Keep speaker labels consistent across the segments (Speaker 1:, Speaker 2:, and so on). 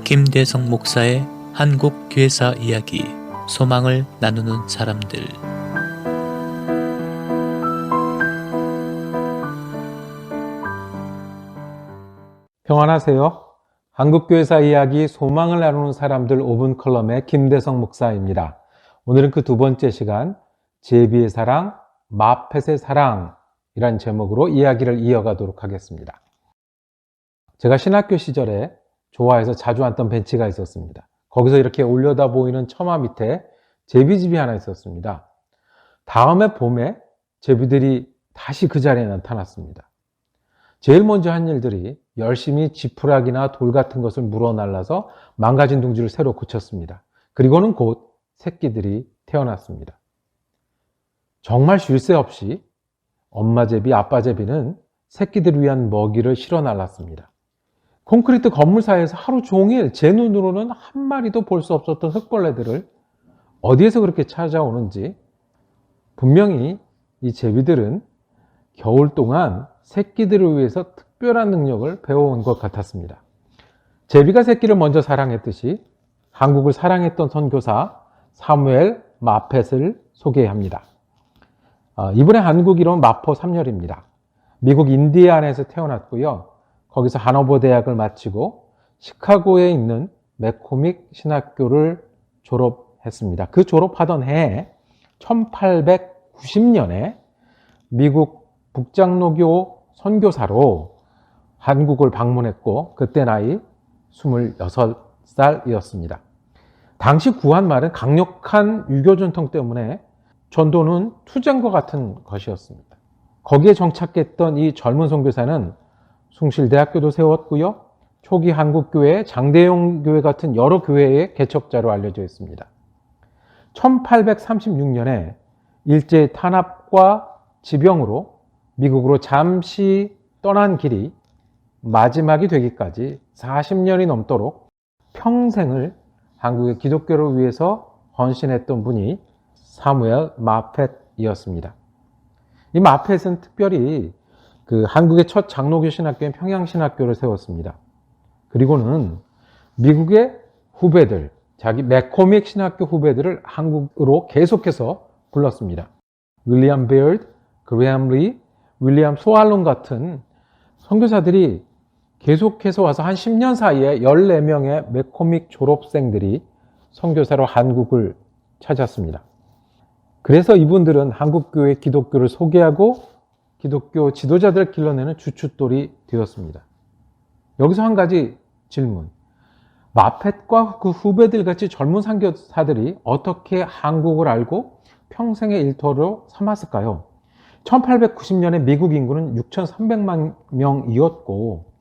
Speaker 1: 김대성 목사의 한국 교회사 이야기, 소망을 나누는 사람들.
Speaker 2: 평안하세요. 한국교회사 이야기, 소망을 나누는 사람들 5분 컬럼의 김대성 목사입니다. 오늘은 그 두 번째 시간, 제비의 사랑, 마펫의 사랑이란 제목으로 이야기를 이어가도록 하겠습니다. 제가 신학교 시절에 좋아해서 자주 앉던 벤치가 있었습니다. 거기서 이렇게 올려다 보이는 처마 밑에 제비집이 하나 있었습니다. 다음해 봄에 제비들이 다시 그 자리에 나타났습니다. 제일 먼저 한 일들이 열심히 지푸라기나 돌 같은 것을 물어날라서 망가진 둥지를 새로 고쳤습니다. 그리고는 곧 새끼들이 태어났습니다. 정말 쉴 새 없이 엄마 제비, 아빠 제비는 새끼들을 위한 먹이를 실어 날랐습니다. 콘크리트 건물 사이에서 하루 종일 제 눈으로는 한 마리도 볼 수 없었던 흙벌레들을 어디에서 그렇게 찾아오는지, 분명히 이 제비들은 겨울 동안 새끼들을 위해서 특별한 능력을 배워온 것 같았습니다. 제비가 새끼를 먼저 사랑했듯이 한국을 사랑했던 선교사 사무엘 마펫을 소개합니다. 이분의 한국 이름은 마포 3열입니다. 미국 인디애나에서 태어났고요. 거기서 하버드 대학을 마치고 시카고에 있는 맥코믹 신학교를 졸업했습니다. 그 졸업하던 해에 1890년에 미국 북장로교 선교사로 한국을 방문했고, 그때 나이 26살이었습니다. 당시 구한말은 강력한 유교 전통 때문에 전도는 투쟁과 같은 것이었습니다. 거기에 정착했던 이 젊은 선교사는 숭실대학교도 세웠고요. 초기 한국교회, 장대용교회 같은 여러 교회의 개척자로 알려져 있습니다. 1836년에 일제 탄압과 지병으로 미국으로 잠시 떠난 길이 마지막이 되기까지 40년이 넘도록 평생을 한국의 기독교를 위해서 헌신했던 분이 사무엘 마펫이었습니다. 이 마펫은 특별히 한국의 첫 장로교 신학교인 평양신학교를 세웠습니다. 그리고는 미국의 후배들, 자기 맥코믹 신학교 후배들을 한국으로 계속해서 불렀습니다. 윌리엄 베어드, 그레엄 리, 윌리엄 소알론 같은 선교사들이 계속해서 와서 한 10년 사이에 14명의 맥코믹 졸업생들이 선교사로 한국을 찾았습니다. 그래서 이분들은 한국교회 기독교를 소개하고 기독교 지도자들을 길러내는 주춧돌이 되었습니다. 여기서 한 가지 질문. 마펫과 그 후배들 같이 젊은 선교사들이 어떻게 한국을 알고 평생의 일터로 삼았을까요? 1890년에 미국 인구는 6,300만 명이었고,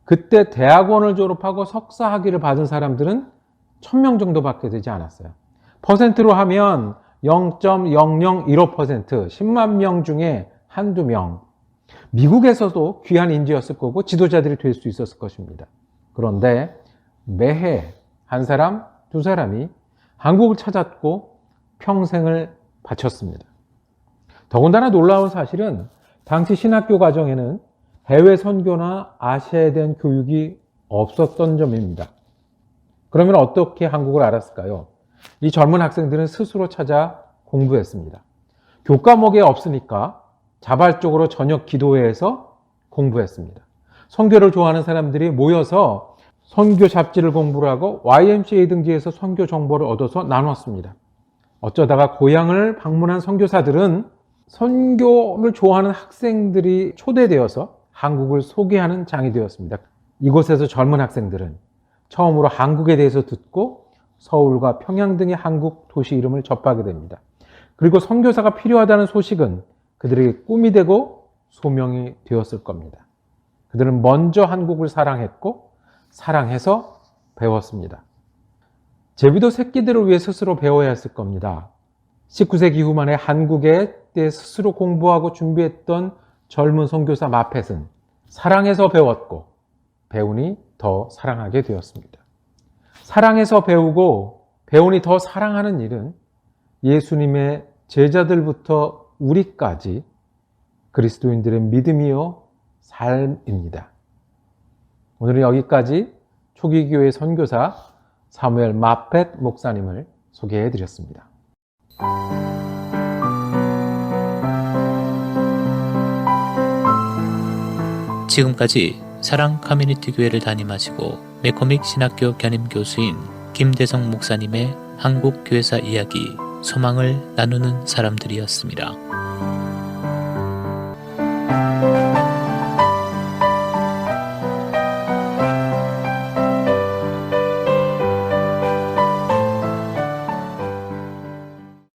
Speaker 2: 그때 대학원을 졸업하고 석사 학위를 받은 사람들은 1,000명 정도밖에 되지 않았어요. 퍼센트로 하면 0.0015%, 10만 명 중에 한두 명. 미국에서도 귀한 인재였을 거고 지도자들이 될 수 있었을 것입니다. 그런데 매해 한 사람, 두 사람이 한국을 찾았고 평생을 바쳤습니다. 더군다나 놀라운 사실은 당시 신학교 과정에는 해외 선교나 아시아에 대한 교육이 없었던 점입니다. 그러면 어떻게 한국을 알았을까요? 이 젊은 학생들은 스스로 찾아 공부했습니다. 교과목에 없으니까 자발적으로 저녁 기도회에서 공부했습니다. 선교를 좋아하는 사람들이 모여서 선교 잡지를 공부를 하고 YMCA 등지에서 선교 정보를 얻어서 나눴습니다. 어쩌다가 고향을 방문한 선교사들은 선교를 좋아하는 학생들이 초대되어서 한국을 소개하는 장이 되었습니다. 이곳에서 젊은 학생들은 처음으로 한국에 대해서 듣고 서울과 평양 등의 한국 도시 이름을 접하게 됩니다. 그리고 선교사가 필요하다는 소식은 그들에게 꿈이 되고 소명이 되었을 겁니다. 그들은 먼저 한국을 사랑했고 사랑해서 배웠습니다. 제비도 새끼들을 위해 스스로 배워야 했을 겁니다. 19세기 후반에 한국에 대해 스스로 공부하고 준비했던 젊은 선교사 마펫은 사랑해서 배웠고 배우니 더 사랑하게 되었습니다. 사랑해서 배우고 배우니 더 사랑하는 일은 예수님의 제자들부터 우리까지 그리스도인들의 믿음이요 삶입니다. 오늘은 여기까지 초기 교회 선교사 사무엘 마펫 목사님을 소개해 드렸습니다.
Speaker 1: 지금까지 사랑 커뮤니티 교회를 담임하시고 매코믹 신학교 겸임 교수인 김대성 목사님의 한국 교회사 이야기 소망을 나누는 사람들이었습니다.